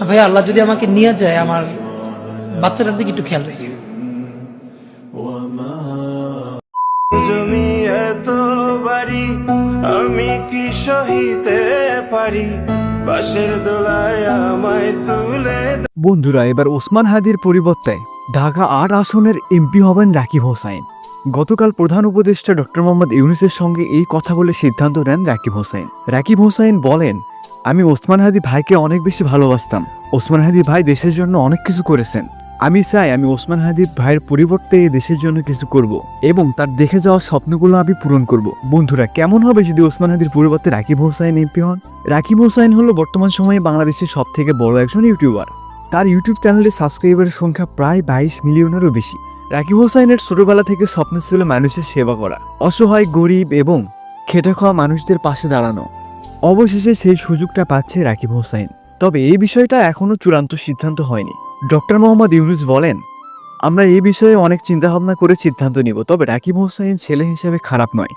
ভাই আল্লাহ যদি আমাকে নিয়ে যায়, আমার বাচ্চাটার দিকে একটু খেয়াল রেখে। জমি এত বাড়ি আমি কি সহিতে পারি, বাঁশের দোলায় আমায় তুলে। বন্ধুরা, এবার ওসমান হাদির পরিবর্তে ঢাকা ৮ আসনের এমপি হবেন রাকিব হোসাইন। গতকাল প্রধান উপদেষ্টা ডক্টর মোহাম্মদ ইউনূসের সঙ্গে এই কথা বলে সিদ্ধান্ত নেন রাকিব হোসাইন। রাকিব হোসাইন বলেন, আমি ওসমান হাদি ভাইকে অনেক বেশি ভালোবাসতাম। ওসমান হাদি ভাই দেশের জন্য অনেক কিছু করেছেন। আমি চাই আমি ওসমান হাদি ভাইয়ের পরিবর্তে এই দেশের জন্য কিছু করব এবং তার দেখে যাওয়া স্বপ্নগুলো আমি পূরণ করব। বন্ধুরা, কেমন হবে যদি ওসমান হাদির পরিবর্তে রাকিব হোসাইন এমপি হন? রাকিব হোসাইন হলো বর্তমান সময়ে বাংলাদেশের সবথেকে বড় একজন ইউটিউবার। তার ইউটিউব চ্যানেলে সাবস্ক্রাইবারের সংখ্যা প্রায় 22 মিলিয়নেরও বেশি। রাকিব হোসাইনের ছোটবেলা থেকে স্বপ্ন ছিল মানুষের সেবা করা, অসহায়, গরিব এবং খেটে খাওয়া মানুষদের পাশে দাঁড়ানো। অবশেষে সেই সুযোগটা পাচ্ছে রাকিব হোসাইন। তবে এই বিষয়টা এখনও চূড়ান্ত সিদ্ধান্ত হয়নি। ডক্টর মোহাম্মদ ইউনূস বলেন, আমরা এই বিষয়ে অনেক চিন্তাভাবনা করে সিদ্ধান্ত নিব, তবে রাকিব হোসাইন ছেলে হিসেবে খারাপ নয়।